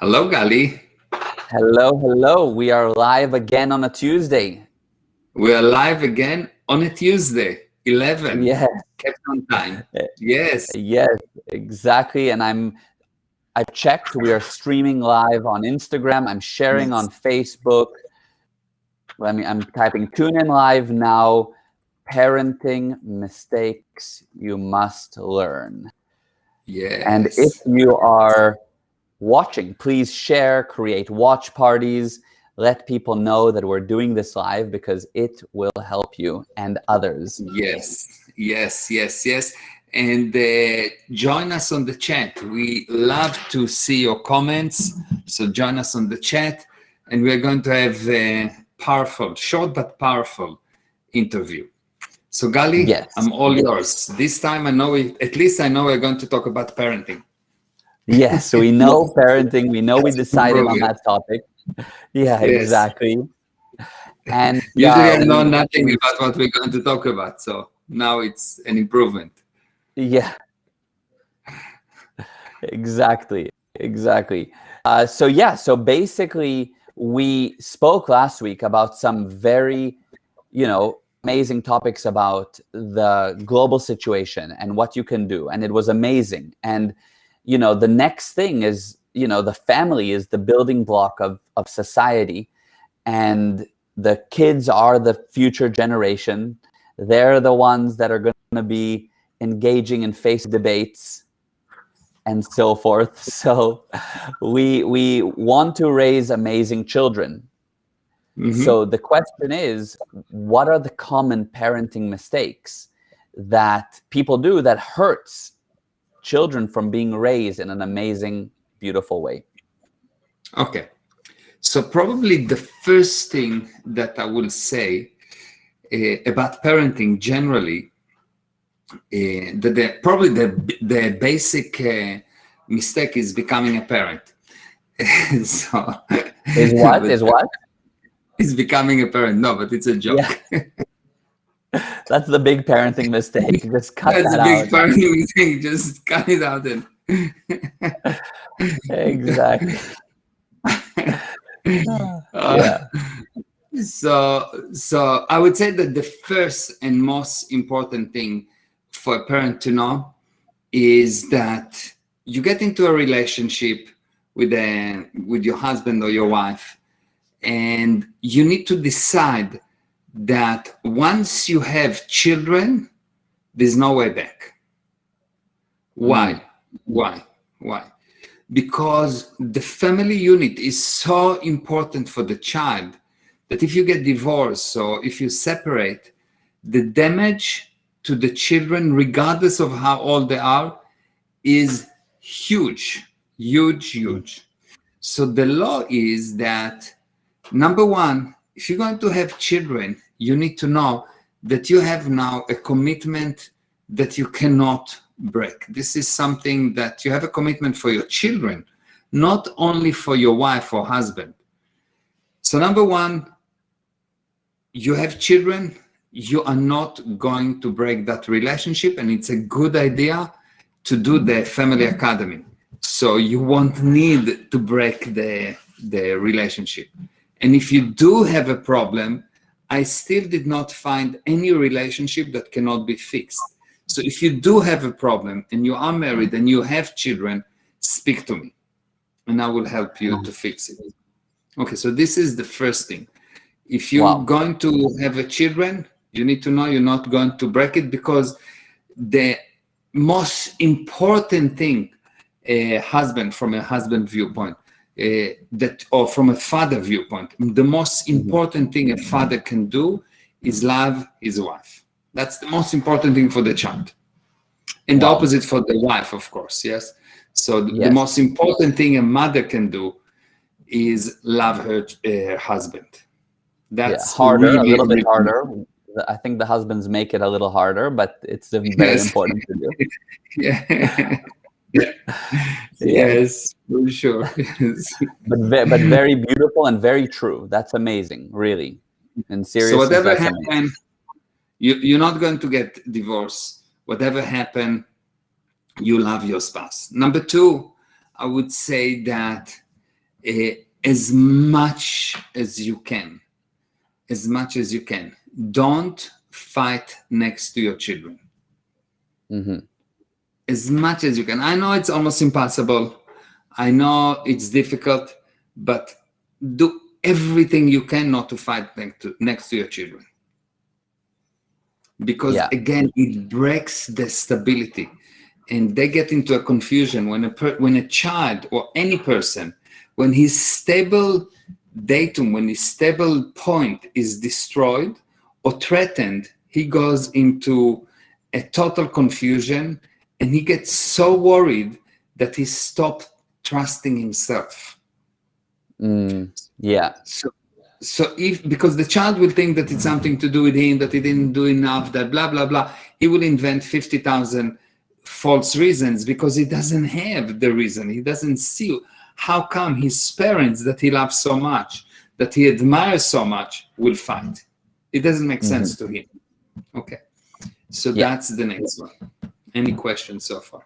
Hello, Gali. Hello, hello. We are live again on a Tuesday. We are live again on a Tuesday, 11. Yes, Kept on time. Yes. yes, exactly. And I've checked. We are streaming live on Instagram. I'm sharing on Facebook. I'm typing tune in live now. Parenting mistakes you must learn. Yes. And if you are watching, please share, create watch parties. Let people know that we're doing this live because it will help you and others. Yes. And join us on the chat. We love to see your comments. So join us on the chat. And we're going to have a powerful, short but powerful interview. So Gali, Yes. I'm all yours. This time at least I know we're going to talk about parenting. Yes, we know parenting. We know we decided on that topic. Yeah, Yes. Exactly. And usually I know nothing about what we're going to talk about. So now it's an improvement. Yeah, exactly. So basically we spoke last week about some very, amazing topics about the global situation and what you can do. And it was amazing. And, the next thing is, the family is the building block of society. And the kids are the future generation. They're the ones that are going to be engaging in face debates and so forth. So we want to raise amazing children. Mm-hmm. So the question is, what are the common parenting mistakes that people do that hurts children from being raised in an amazing, beautiful way? Okay. So probably the first thing that I will say about parenting generally, probably the basic mistake is becoming a parent. So Is what? Is becoming a parent. No, but it's a joke. Yeah. That's the big parenting mistake. Just cut That's that a big out. parenting mistake. Just cut it out. Exactly. Yeah. So I would say that the first and most important thing for a parent to know is that you get into a relationship with your husband or your wife, and you need to decide that once you have children, there's no way back. Why? Because the family unit is so important for the child that if you get divorced or if you separate, the damage to the children, regardless of how old they are, is huge. So the law is that, number one, if you're going to have children, you need to know that you have now a commitment that you cannot break. This is something that you have a commitment for your children, not only for your wife or husband. So number one, you have children, you are not going to break that relationship, and it's a good idea to do the family academy. So you won't need to break the relationship. And if you do have a problem, I still did not find any relationship that cannot be fixed. So if you do have a problem and you are married and you have children, speak to me and I will help you to fix it. Okay, so this is the first thing. If you're going to have a children, you need to know you're not going to break it, because the most important thing, husband, from a husband viewpoint, or from a father viewpoint, the most important thing a father can do is love his wife. That's the most important thing for the child. And the opposite for the wife, of course, yes? So the most important thing a mother can do is love her husband. That's harder, really, a little bit really harder. I think the husbands make it a little harder, but it's very important to do. Yes, for sure. Yes. But very beautiful and very true. That's amazing, really. And seriously, so whatever happened, you're not going to get divorced. Whatever happened, you love your spouse. Number two, I would say that as much as you can. As much as you can. Don't fight next to your children. As much as you can. I know it's almost impossible. I know it's difficult, but do everything you can not to fight next to your children. Because again, it breaks the stability, and they get into a confusion when a child or any person, when his stable datum, when his stable point is destroyed or threatened, he goes into a total confusion, and he gets so worried that he stops trusting himself. So because the child will think that it's something to do with him, that he didn't do enough, that blah, blah, blah, he will invent 50,000 false reasons because he doesn't have the reason. He doesn't see how come his parents that he loves so much, that he admires so much, will fight. It doesn't make sense to him. Okay. So that's the next one. Any questions so far?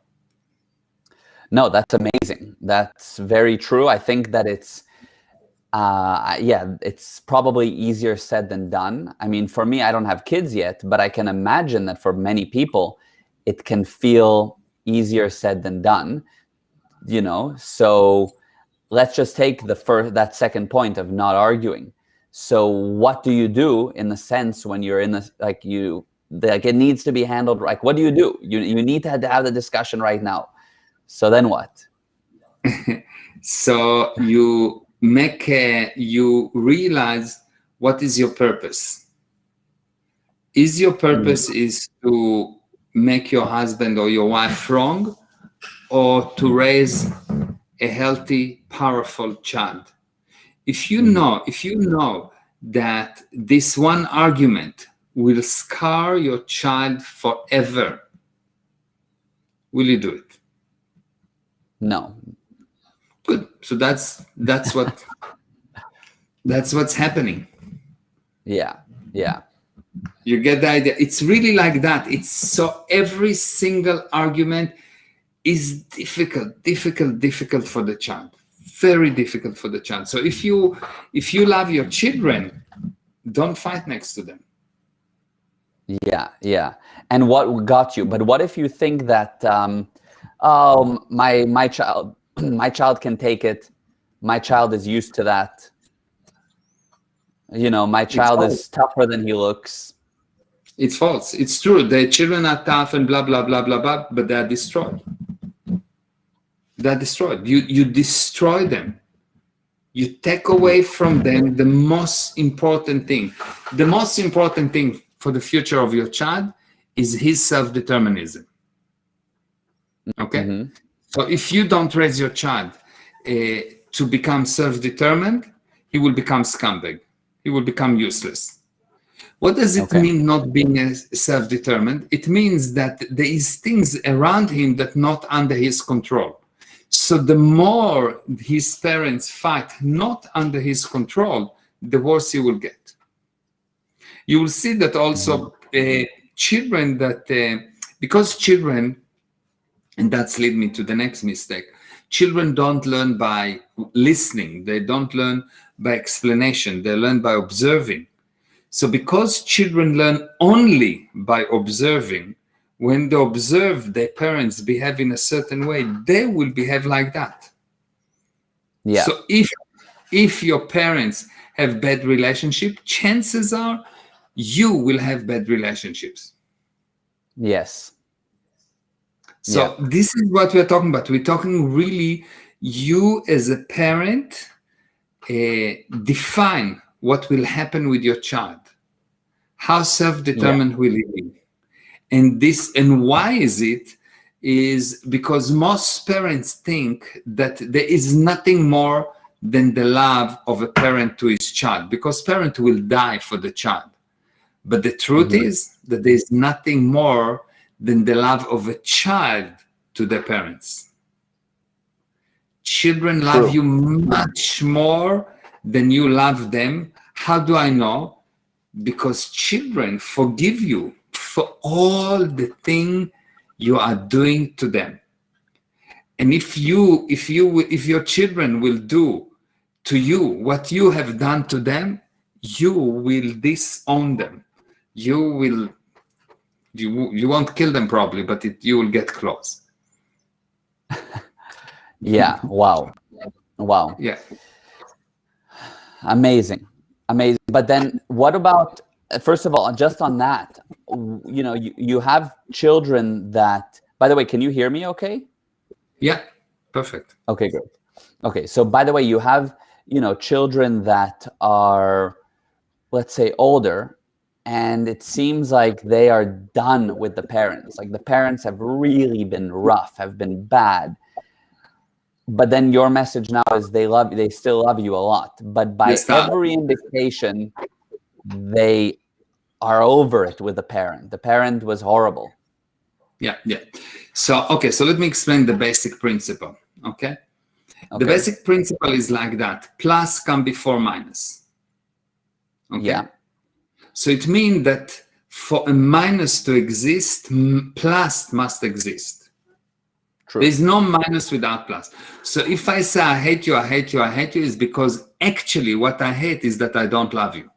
No, that's amazing. That's very true. I think that it's it's probably easier said than done. I mean, for me, I don't have kids yet, but I can imagine that for many people, it can feel easier said than done, you know? So let's just take that second point of not arguing. So what do you do in the sense when you're in this, like it needs to be handled, like, what do? You need to have the discussion right now. So then what? So you realize what is your purpose. Is your purpose is to make your husband or your wife wrong, or to raise a healthy, powerful child? If you know that this one argument will scar your child forever, will you do it? No. Good. So that's what's happening. Yeah. You get the idea. It's really like that. It's so every single argument is difficult for the child. Very difficult for the child. So if you love your children, don't fight next to them. Yeah. And what got you? But what if you think that my child can take it. My child is used to that. You know, my child is tougher than he looks. It's false. It's true. The children are tough and blah, blah, blah, blah, blah, but they're destroyed. They're destroyed. You destroy them. You take away from them the most important thing. The most important thing for the future of your child is his self-determinism. Okay? So if you don't raise your child to become self-determined, he will become scumbag. He will become useless. What does it mean not being self-determined? It means that there is things around him that not under his control. So the more his parents fight not under his control, the worse he will get. You will see that also children that, because children, and that's lead me to the next mistake. Children don't learn by listening. They don't learn by explanation. They learn by observing. So because children learn only by observing, when they observe their parents behave in a certain way, they will behave like that. Yeah. So if your parents have bad relationship, chances are you will have bad relationships. Yes. So this is what we're talking about. We're talking really you as a parent define what will happen with your child. How self-determined will he be? And why is it? Is because most parents think that there is nothing more than the love of a parent to his child, because parent will die for the child. But the truth is that there is nothing more than the love of a child to their parents. Children love you much more than you love them. How do I know? Because children forgive you for all the thing you are doing to them. And if your children will do to you, what you have done to them, you will disown them. You won't kill them probably, but you will get close. Yeah. Wow. Wow. Yeah. Amazing. Amazing. But then what about, first of all, just on that, you know, you have children that, by the way, can you hear me okay? Yeah. Perfect. Okay, good. Okay. So by the way, you have, you know, children that are, let's say, older, and it seems like they are done with the parents. Like the parents have really been rough, have been bad. But then your message now is they still love you a lot. But by every indication, they are over it with the parent. The parent was horrible. Yeah, yeah. So, okay, so let me explain the basic principle, okay? The basic principle is like that. Plus come before minus. Okay? Yeah. So it means that for a minus to exist, plus must exist. True. There's no minus without plus. So if I say I hate you, I hate you, I hate you, is because actually what I hate is that I don't love you.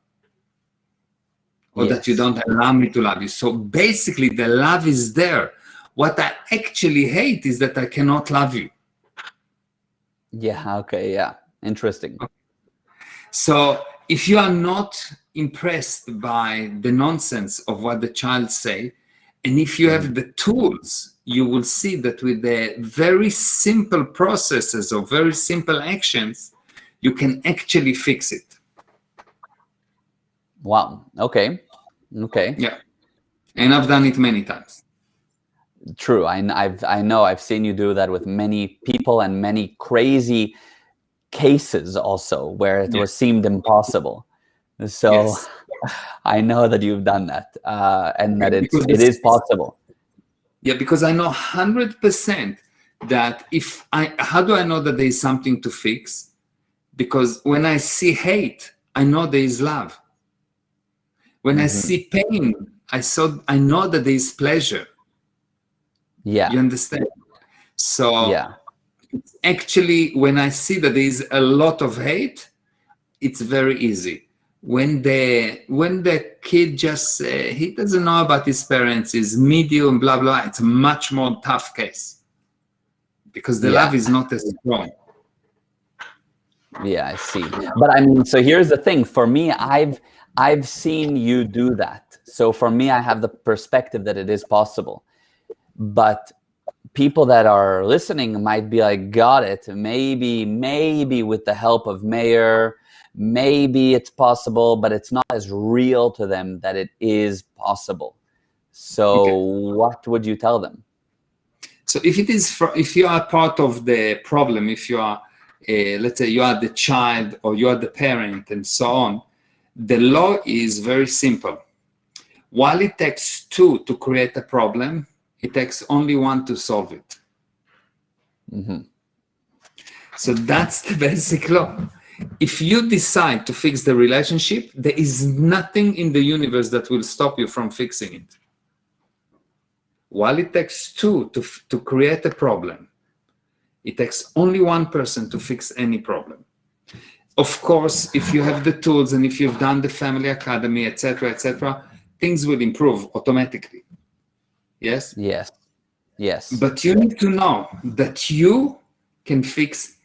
Or that you don't allow me to love you. So basically the love is there. What I actually hate is that I cannot love you. Yeah, okay, yeah. Interesting. So if you are not impressed by the nonsense of what the child say, and if you have the tools, you will see that with the very simple processes or very simple actions, you can actually fix it. Wow. Okay. Okay. Yeah. And I've done it many times. True. I know. I've seen you do that with many people and many crazy cases also where it was seemed impossible. So I know that you've done that and that it is possible. Yeah, because I know 100% that how do I know that there is something to fix? Because when I see hate, I know there is love. When I see pain, I know that there is pleasure. Yeah. You understand? So actually, when I see that there is a lot of hate, it's very easy. When the kid just he doesn't know about his parents, is medium, blah blah, it's a much more tough case because the love is not as strong. Yeah, I see. But I mean, so here's the thing. For me, I've seen you do that. So for me, I have the perspective that it is possible. But people that are listening might be like, got it. Maybe with the help of Meir, maybe it's possible, but it's not as real to them that it is possible. So what would you tell them? So if you are part of the problem, if you are, let's say you are the child or you are the parent and so on, the law is very simple. While it takes two to create a problem, it takes only one to solve it. So that's the basic law. If you decide to fix the relationship, there is nothing in the universe that will stop you from fixing it. While it takes two to create a problem, it takes only one person to fix any problem. Of course, if you have the tools and if you've done the family academy, etc., things will improve automatically. Yes? Yes. Yes. But you need to know that you can fix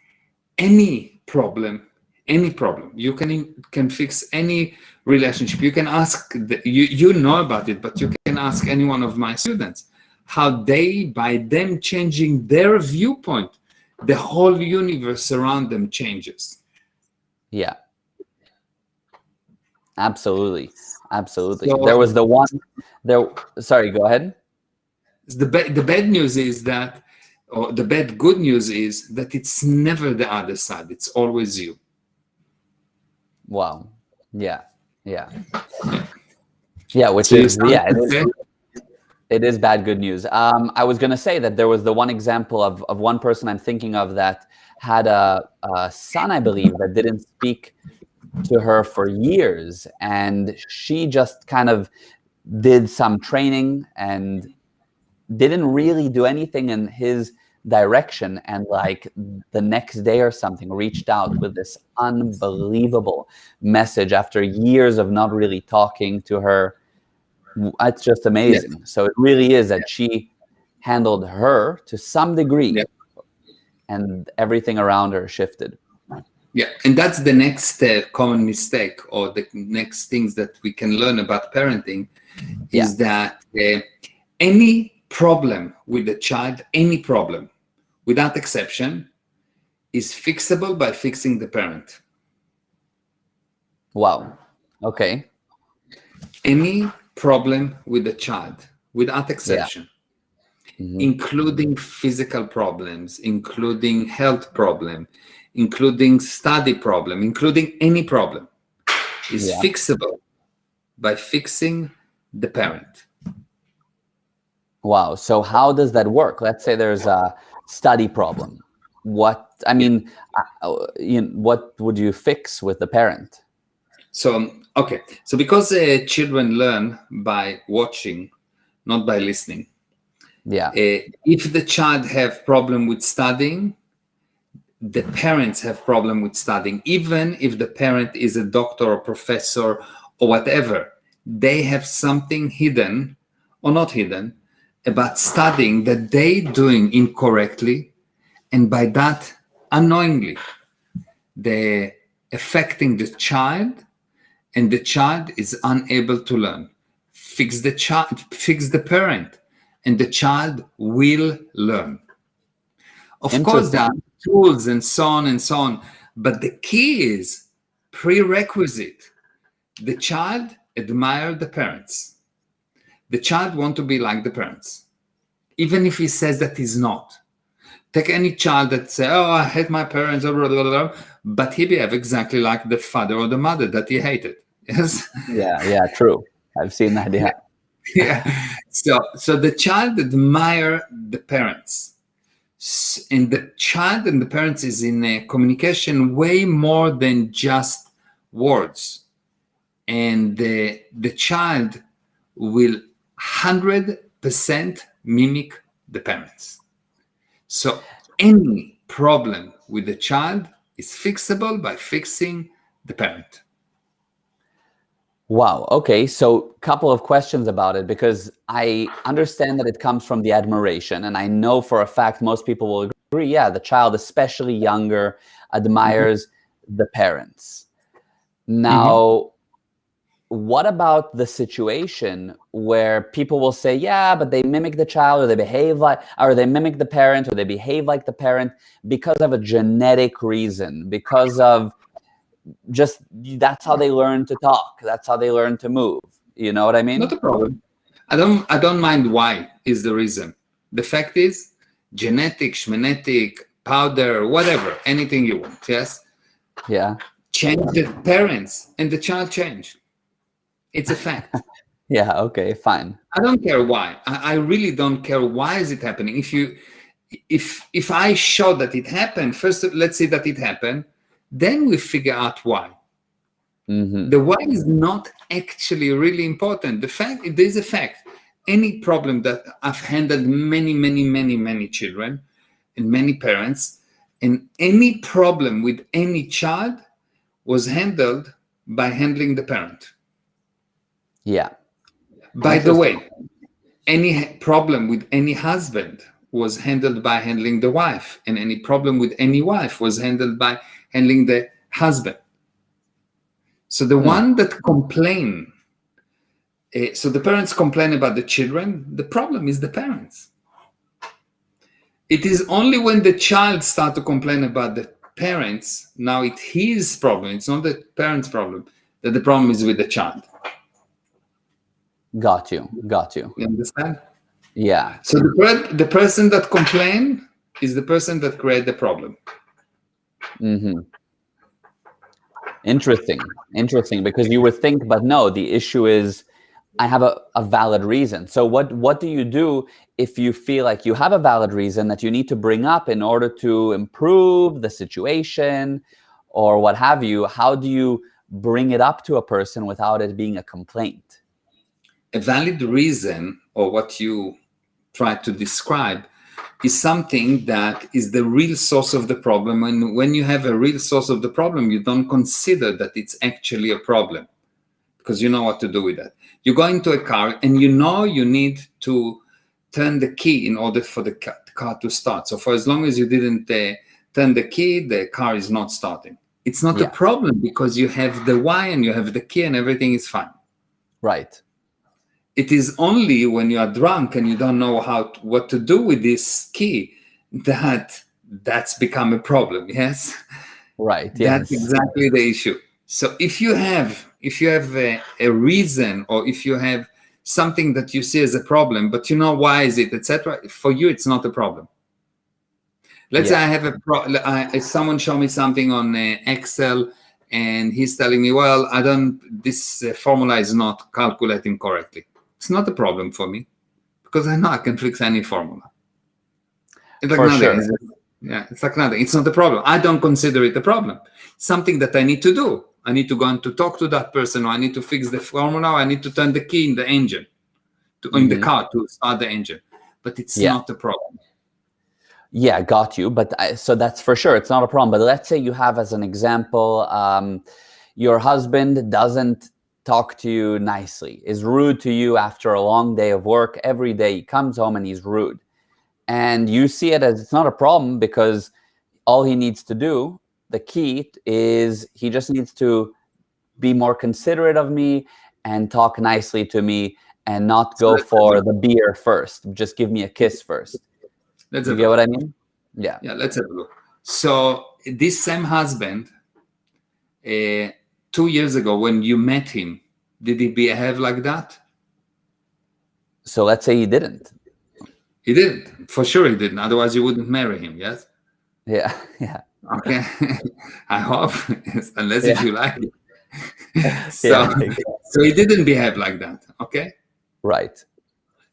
any problem. You can fix any relationship. You can ask, you know about it, but you can ask any one of my students how by them changing their viewpoint, the whole universe around them changes. Yeah. Absolutely. Absolutely. So, there was the one there. Sorry, go ahead. The bad news is that, or the good news is that it's never the other side. It's always you. Wow. Yeah. Yeah. Yeah. Which is, yeah, it is bad good news. I was going to say that there was the one example of one person I'm thinking of that had a son, I believe, that didn't speak to her for years. And she just kind of did some training and didn't really do anything. And his direction, and like the next day or something reached out with this unbelievable message after years of not really talking to her. It's just amazing. Yes. So it really is that she handled her to some degree, Yeah. and everything around her shifted. Yeah, and that's the next common mistake, or the next things that we can learn about parenting, is that any problem with the child, any problem, without exception, is fixable by fixing the parent. Wow. Okay. Any problem with the child, without exception, including physical problems, including health problem, including study problem, including any problem, is fixable by fixing the parent. Wow. So how does that work? Let's say there's a study problem. What would you fix with the parent? So, okay. So because children learn by watching, not by listening. Yeah. If the child have problem with studying, the parents have problem with studying. Even if the parent is a doctor or professor or whatever, they have something hidden or not hidden about studying that they doing incorrectly, and by that unknowingly they affecting the child, and the child is unable to learn. Fix the child, fix the parent, and the child will learn. Of course, there are tools and so on and so on, but the key is prerequisite. The child admire the parents. The child want to be like the parents, even if he says that he's not. Take any child that say, "Oh, I hate my parents," blah, blah, blah, blah, but he behave exactly like the father or the mother that he hated. Yes. Yeah, true. I've seen that. Yeah. Yeah. So the child admire the parents, and the child and the parents is in a communication way more than just words, and the child will 100% mimic the parents. So any problem with the child is fixable by fixing the parent. Wow. Okay. So a couple of questions about it, because I understand that it comes from the admiration. And I know for a fact most people will agree, yeah, the child, especially younger, admires the parents. Now, what about the situation where people will say, yeah, but they mimic the child, or they behave like, or they mimic the parent, or they behave like the parent because of a genetic reason, because of just that's how they learn to talk, that's how they learn to move. You know what I mean? Not a problem. I don't mind why is the reason. The fact is, genetic, schmenetic, powder, whatever, anything you want. Yes. Yeah. Change the parents and the child change. It's a fact. Yeah. Okay. Fine. I don't care why. I really don't care why is it happening. If I show that it happened, first let's say that it happened, then we figure out why. The why is not actually really important. The fact, there's a fact. Any problem that I've handled many children and many parents, and any problem with any child was handled by handling the parent. Yeah. By the way, any problem with any husband was handled by handling the wife, and any problem with any wife was handled by handling the husband. So the one that complain, so the parents complain about the children, the problem is the parents. It is only when the child starts to complain about the parents, now it's his problem, it's not the parents' problem, that the problem is with the child. Got you. You understand? Yeah. So the person that complain is the person that create the problem. Interesting, because you would think, but no, the issue is I have a valid reason. So what do you do if you feel like you have a valid reason that you need to bring up in order to improve the situation or what have you? How do you bring it up to a person without it being a complaint? A valid reason, or what you try to describe, is something that is the real source of the problem. And when you have a real source of the problem, you don't consider that it's actually a problem, because you know what to do with that. You go into a car and you know you need to turn the key in order for the car to start. So for as long as you didn't turn the key, the car is not starting. It's not a problem because you have the why and you have the key and everything is fine. Right. It is only when you are drunk and you don't know what to do with this key that's become a problem. Yes. Right. That's Yes. exactly the issue. So if you have a reason, or if you have something that you see as a problem, but you know why is it, etc., for you it's not a problem. Let's say I have someone show me something on Excel, and he's telling me, well, this formula is not calculating correctly. It's not a problem for me, because I know I can fix any formula. It's like nothing. Sure. It's like nothing. It's not a problem. I don't consider it a problem. It's something that I need to do. I need to go and to talk to that person, or I need to fix the formula, or I need to turn the key in the engine, in the car to start the engine. But it's not a problem. Yeah, got you. But so that's for sure. It's not a problem. But let's say you have, as an example, your husband doesn't talk to you nicely, is rude to you after a long day of work. Every day he comes home and he's rude. And you see it as it's not a problem, because all he needs to do, the key is he just needs to be more considerate of me and talk nicely to me and not go for the beer first. Just give me a kiss first. You get what I mean? Yeah. Yeah, let's have a look. So this same husband, 2 years ago, when you met him, did he behave like that? So let's say he didn't. He didn't. For sure he didn't. Otherwise you wouldn't marry him, yes? Yeah, yeah. Okay. I hope, unless if you like it. So he didn't behave like that, okay? Right.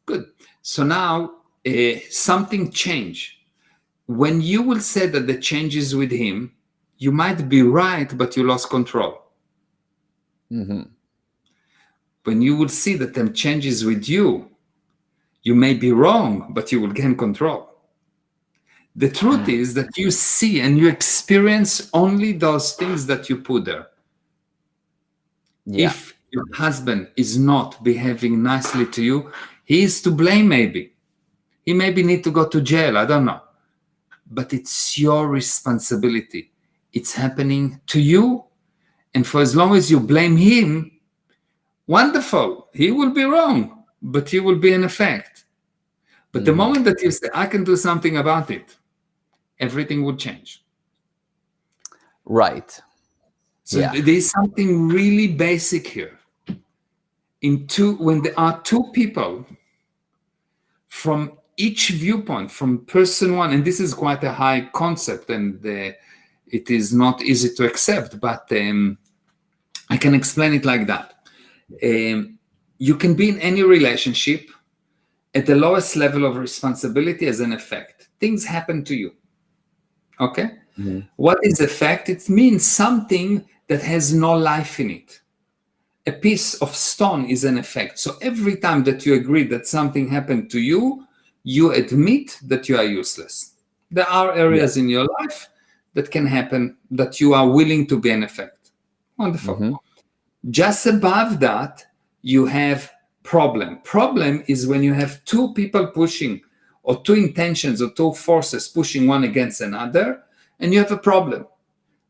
Good. So now something changed. When you will say that the change is with him, you might be right, but you lost control. When you will see that the change is with you, you may be wrong, but you will gain control. The truth is that you see and you experience only those things that you put there. If your husband is not behaving nicely to you, he is to blame maybe. He maybe need to go to jail, I don't know. But it's your responsibility. It's happening to you. And for as long as you blame him, wonderful, he will be wrong, but he will be in effect. But the moment that you say, I can do something about it, everything will change. Right. So there's something really basic here. When there are two people from each viewpoint, from person one, and this is quite a high concept, and it is not easy to accept, but I can explain it like that. You can be in any relationship at the lowest level of responsibility as an effect. Things happen to you. Okay? What is effect? It means something that has no life in it. A piece of stone is an effect. So every time that you agree that something happened to you, you admit that you are useless. There are areas in your life that can happen that you are willing to be an effect. Wonderful. Just above that, you have problem. Problem is when you have two people pushing, or two intentions or two forces pushing one against another, and you have a problem.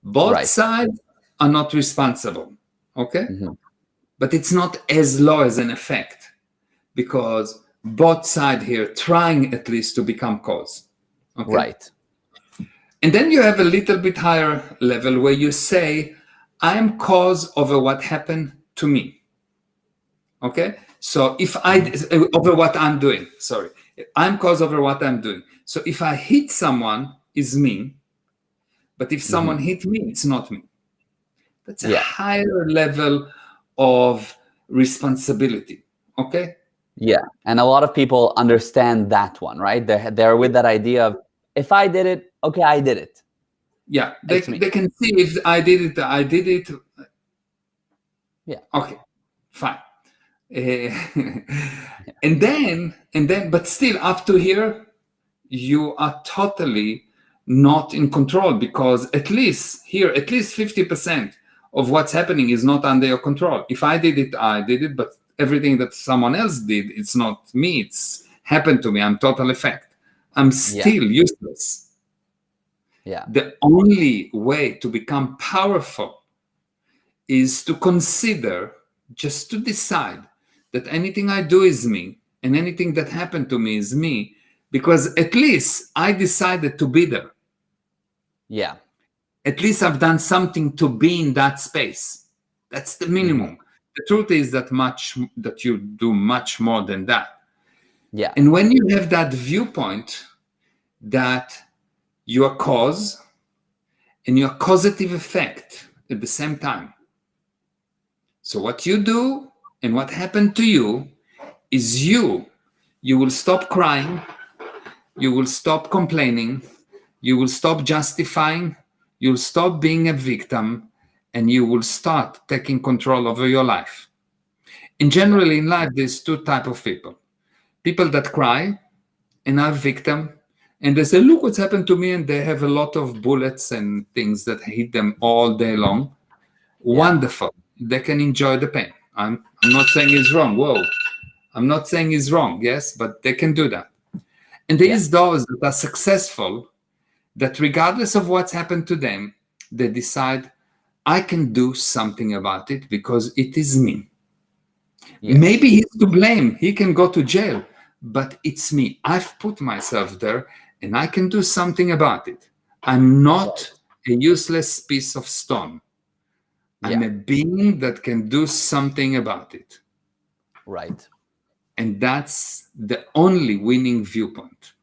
Both sides are not responsible. Okay? But it's not as low as an effect, because both sides here trying at least to become cause. Okay? Right. And then you have a little bit higher level where you say, I am cause over what happened to me. Okay? So if over what I'm doing, sorry. I'm cause over what I'm doing. So if I hit someone, is me. But if someone hit me, it's not me. That's a higher level of responsibility. Okay? Yeah. And a lot of people understand that one, right? They're with that idea of, if I did it, okay, I did it. Yeah. They can see if I did it, I did it. Yeah. Okay. Fine. And then, but still up to here, you are totally not in control, because at least 50% of what's happening is not under your control. If I did it, I did it, but everything that someone else did, it's not me, it's happened to me. I'm total effect. I'm still useless. Yeah. The only way to become powerful is to consider, just to decide that anything I do is me and anything that happened to me is me, because at least I decided to be there. Yeah. At least I've done something to be in that space. That's the minimum. The truth is that you do much more than that. Yeah. And when you have that viewpoint that you are cause and your causative effect at the same time. So what you do and what happened to you is you will stop crying, you will stop complaining, you will stop justifying, you'll stop being a victim, and you will start taking control over your life. And generally in life, there's two types of people. People that cry and are victim, and they say, look what's happened to me, and they have a lot of bullets and things that hit them all day long. Wonderful. They can enjoy the pain. I'm not saying it's wrong. Whoa. I'm not saying it's wrong, yes, but they can do that. And there is those that are successful, that regardless of what's happened to them, they decide, I can do something about it because it is me. Yes. Maybe he's to blame. He can go to jail, but it's me. I've put myself there and I can do something about it. I'm not a useless piece of stone. I'm a being that can do something about it. Right. And that's the only winning viewpoint.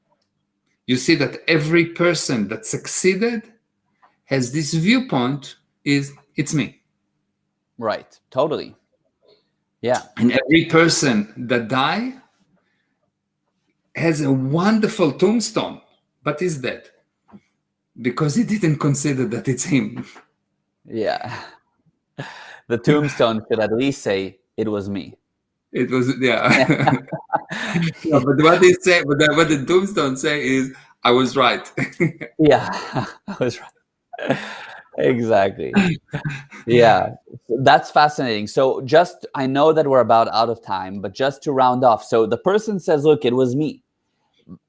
You see that every person that succeeded has this viewpoint, it's me. Right. Totally. Yeah. And every person that died has a wonderful tombstone, but is dead because he didn't consider that it's him. Yeah. The tombstone should at least say, it was me. It was, yeah. Yeah, but what they say, what the tombstone say is, I was right. Yeah, I was right. Exactly. Yeah, that's fascinating. So just, I know that we're about out of time, but just to round off. So the person says, look, it was me.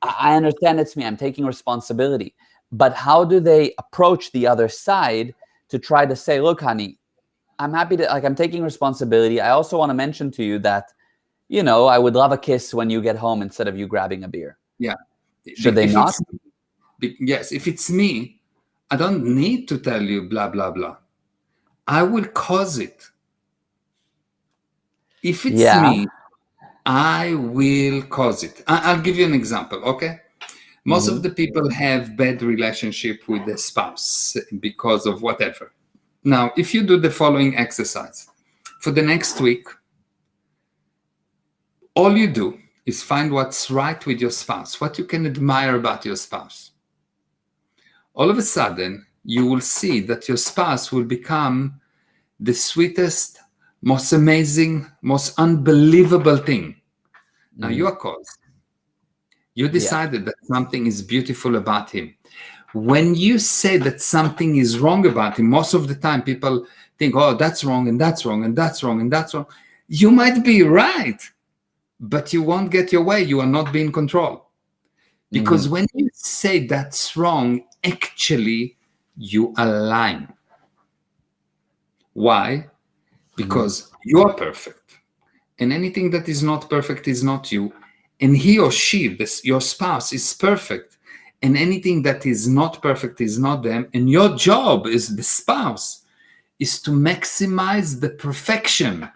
I understand it's me. I'm taking responsibility. But how do they approach the other side to try to say, look, honey, I'm happy to, like, I'm taking responsibility. I also want to mention to you that, you know, I would love a kiss when you get home instead of you grabbing a beer. Yeah. Should they not? Yes. If it's me, I don't need to tell you blah, blah, blah. I will cause it. If it's me, I will cause it. I'll give you an example, okay? Most of the people have bad relationship with their spouse because of whatever. Now, if you do the following exercise, for the next week, all you do is find what's right with your spouse, what you can admire about your spouse. All of a sudden, you will see that your spouse will become the sweetest, most amazing, most unbelievable thing. Now, you are caused. You decided that something is beautiful about him. When you say that something is wrong about him, most of the time people think, oh, that's wrong, and that's wrong, and that's wrong, and that's wrong. You might be right, but you won't get your way. You are not being in control. Because when you say that's wrong, actually, you align. Why? Because you are perfect. And anything that is not perfect is not you. And he or she, your spouse, is perfect. And anything that is not perfect is not them. And your job as the spouse is to maximize the perfection,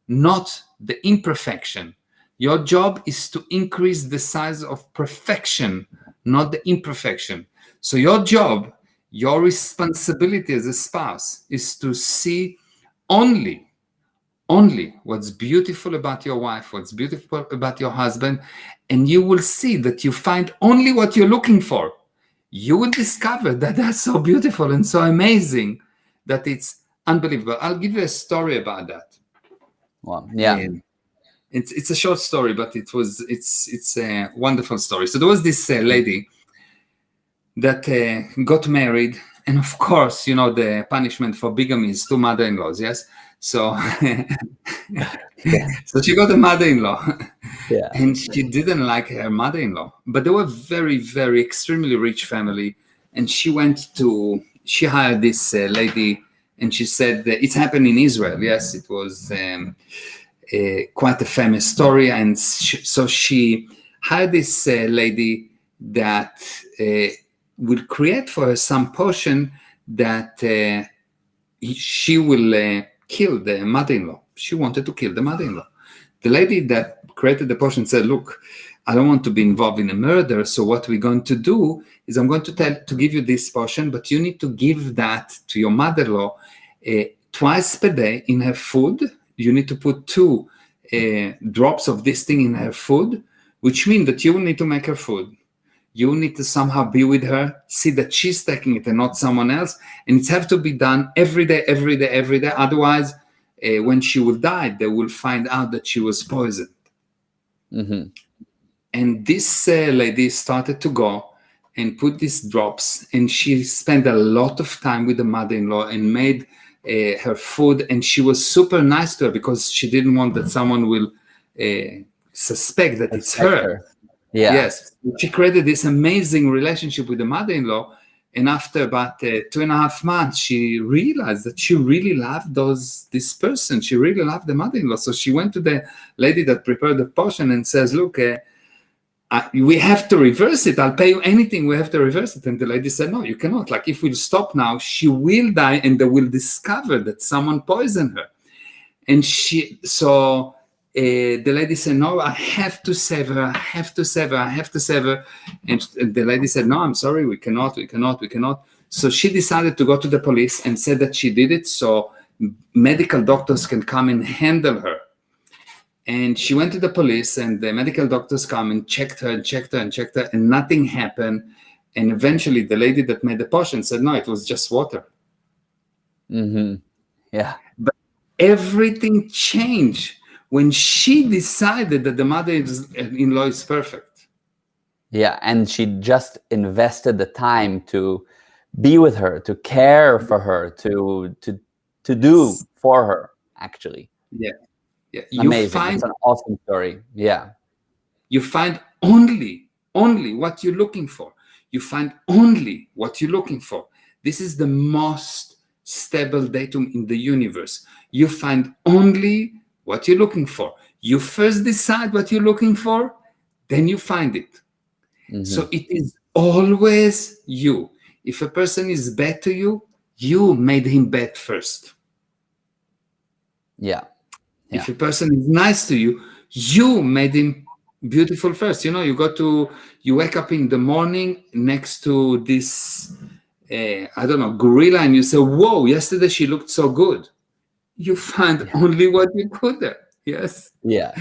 not the imperfection. Your job is to increase the size of perfection, not the imperfection. So your job, your responsibility as a spouse is to see only what's beautiful about your wife, what's beautiful about your husband, and you will see that you find only what you're looking for. You will discover that that's so beautiful and so amazing that it's unbelievable. I'll give you a story about that. Well, yeah. It's a short story, but it's a wonderful story. So there was this lady that got married, and of course, you know, the punishment for bigamy is two mother-in-laws. Yes, so so she got a mother-in-law. Yeah. And she didn't like her mother-in-law, but they were very, very extremely rich family. And she hired this lady, and she said that it's happened in Israel. Yes, it was quite a famous story. And so she hired this lady that will create for her some potion that she will kill the mother-in-law. She wanted to kill the mother-in-law. The lady that created the potion said, look, I don't want to be involved in a murder, so what we're going to do is I'm going to give you this potion, but you need to give that to your mother-in-law twice per day in her food. You need to put 2 drops of this thing in her food, which means that you will need to make her food. You need to somehow be with her, see that she's taking it and not someone else, and it has to be done every day, every day, every day. Otherwise, when she will die, they will find out that she was poisoned. Mm-hmm. And this lady started to go and put these drops, and she spent a lot of time with the mother-in-law and made her food, and she was super nice to her because she didn't want that someone will suspect that it's her. Yeah. Yes, she created this amazing relationship with the mother-in-law, and after about 2.5 months, she realized that she really loved this person. She really loved the mother-in-law. So she went to the lady that prepared the potion and says, look, we have to reverse it. I'll pay you anything. We have to reverse it. And the lady said, no, you cannot. Like, if we'll stop now, she will die, and they will discover that someone poisoned her. And the lady said, no, I have to save her. I have to save her. I have to save her. And the lady said, no, I'm sorry. We cannot. So she decided to go to the police and said that she did it so medical doctors can come and handle her. And she went to the police, and the medical doctors come and checked her, and nothing happened. And eventually the lady that made the potion said, no, it was just water. Mm-hmm. Yeah. But everything changed when she decided that the mother-in-law is perfect. Yeah, and she just invested the time to be with her, to care for her, to do for her, actually. Yeah. Amazing. It's an awesome story. Yeah. You find only what you're looking for. You find only what you're looking for. This is the most stable datum in the universe. You find only what you're looking for. You first decide what you're looking for, then you find it. Mm-hmm. So it is always you. If a person is bad to you, you made him bad first. Yeah. If a person is nice to you, you made him beautiful first. You know, you wake up in the morning next to this, gorilla, and you say, whoa, yesterday she looked so good. You find only what you put there. Yes. Yeah.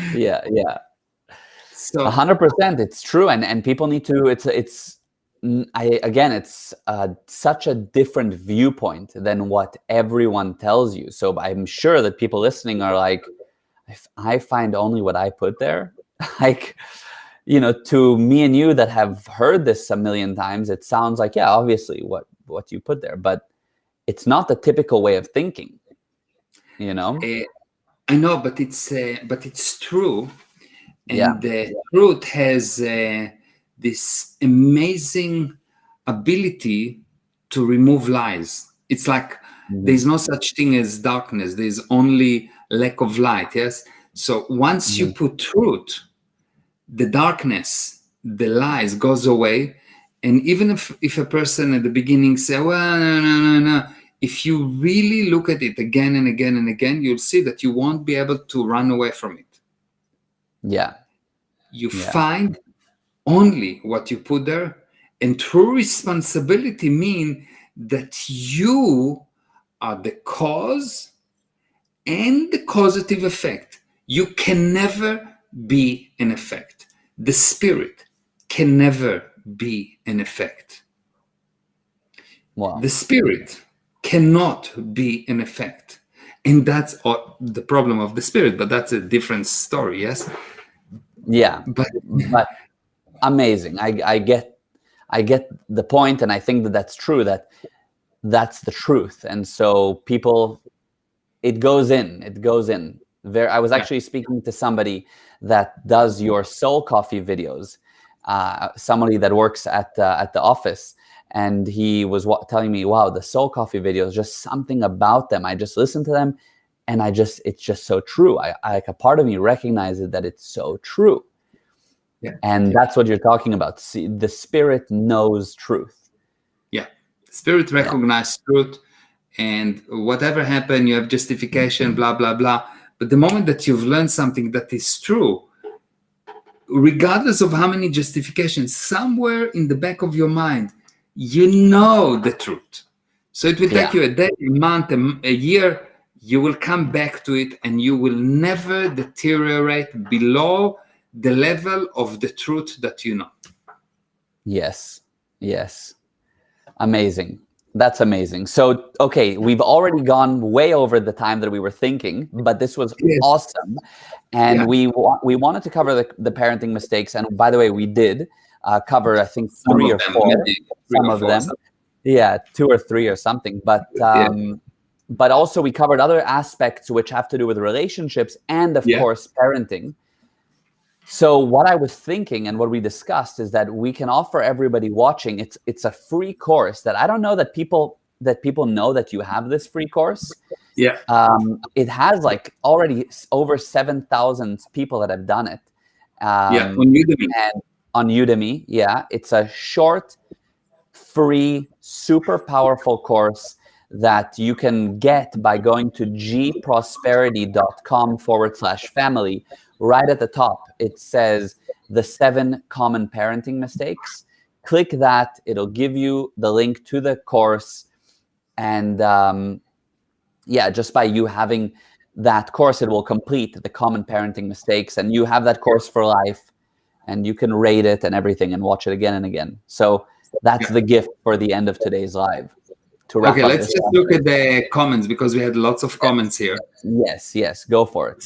So 100%, it's true, and people need to. It's such a different viewpoint than what everyone tells you. So I'm sure that people listening are like, if I find only what I put there, like, you know, to me and you that have heard this a million times, it sounds like, yeah, obviously what you put there, but it's not the typical way of thinking, you know. I know, but it's true, and the truth has this amazing ability to remove lies. It's like there's no such thing as darkness. There's only lack of light. Yes. So once you put truth, the darkness, the lies goes away. And even if a person at the beginning say, well, no, if you really look at it again and again and again, you'll see that you won't be able to run away from it. Yeah. You find only what you put there. And true responsibility means that you are the cause and the causative effect. You can never be an effect. The spirit can never be an effect. Wow. The spirit cannot be an effect. And that's the problem of the spirit, but that's a different story. Yes. Yeah, But but amazing. I get the point, and I think that that's true. That's the truth. And so people, it goes in. I was actually speaking to somebody that does your soul coffee videos, somebody that works at the office, and he was telling me, wow, the soul coffee videos, just something about them. I just listen to them, and it's just so true. I like, a part of me recognizes that it's so true. Yeah. And that's what you're talking about. See, the spirit knows truth. Yeah. Spirit recognizes truth, and whatever happened, you have justification, blah, blah, blah. But the moment that you've learned something that is true, regardless of how many justifications, somewhere in the back of your mind, you know the truth. So it will take you a day, a month, a year. You will come back to it, and you will never deteriorate below the level of the truth that you know. Yes. Amazing. That's amazing. So, okay, we've already gone way over the time that we were thinking, but this was awesome. And we wanted to cover the parenting mistakes. And by the way, we did cover, I think, three or four. Some of them. Yeah, 2 or 3 or something. But also we covered other aspects which have to do with relationships and, of course, parenting. So what I was thinking and what we discussed is that we can offer everybody watching, it's a free course that I don't know that people know that you have this free course. Yeah. It has like already over 7,000 people that have done it. On Udemy. And on Udemy, it's a short, free, super powerful course that you can get by going to gprosperity.com/family. Right at the top, it says the 7 common parenting mistakes. Click that. It'll give you the link to the course. And just by you having that course, it will complete the common parenting mistakes. And you have that course for life. And you can rate it and everything and watch it again and again. So that's the gift for the end of today's live. Okay, let's just look at the comments, because we had lots of comments here. Yes, go for it.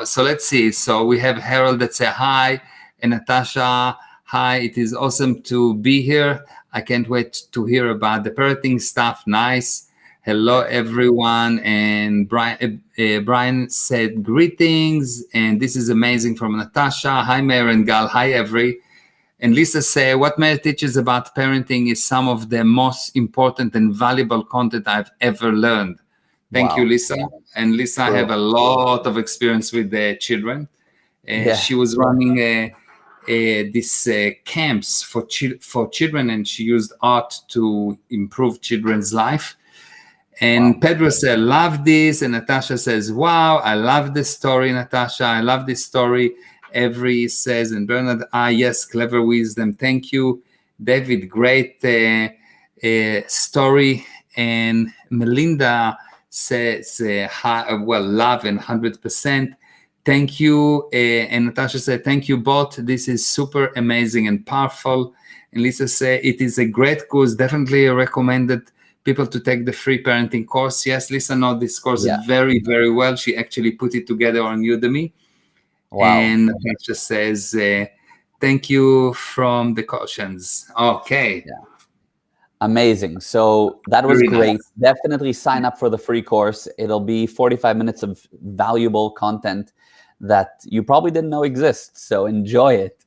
So let's see. So we have Harold that say hi, and Natasha, hi, it is awesome to be here. I can't wait to hear about the parenting stuff. Nice. Hello, everyone. And Brian said greetings, and this is amazing from Natasha. Hi, Meir and Gal. Hi, every. And Lisa say, what Meir teaches about parenting is some of the most important and valuable content I've ever learned. Thank you, Lisa. And Lisa have a lot of experience with the children. She was running these camps for children, and she used art to improve children's life. And Pedro said, love this. And Natasha says, wow, I love this story, Natasha. I love this story. Every says, and Bernard, yes, clever wisdom. Thank you. David, great story. And Melinda says, love and 100%. Thank you. And Natasha said, thank you both. This is super amazing and powerful. And Lisa said, it is a great course. Definitely recommended people to take the free parenting course. Yes, Lisa knows this course very, very well. She actually put it together on Udemy. Wow. And Natasha says, thank you from the cautions. Okay. Yeah. Amazing. So that was great. Nice. Definitely sign up for the free course. It'll be 45 minutes of valuable content that you probably didn't know exists. So enjoy it.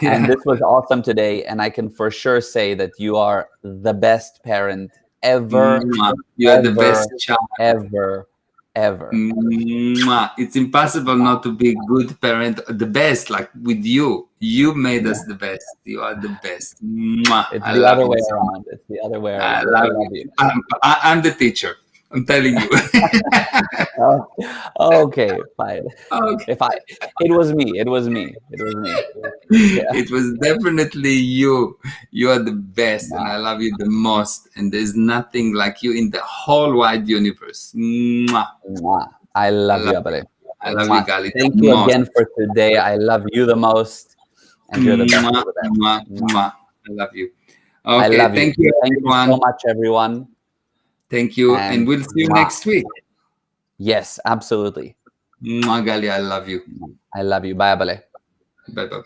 And this was awesome today. And I can for sure say that you are the best parent ever. You are the best child ever. It's impossible not to be a good parent. The best, like with you. You made us the best. You are the best. It's the other way around. It's the other way around. I love you. I'm the teacher. I'm telling you. Okay, fine. Okay. It was me. Yeah. It was definitely you. You are the best, and I love you the most. And there's nothing like you in the whole wide universe. I love you, Abale. I love you, Gali. Thank you again for today. I love you the most, and you're the best. I love you. Okay, thank you. Thank you so much, everyone. Thank you. And we'll see you next week. Yes, absolutely. Magali, I love you. I love you. Bye, Abale. Bye-bye.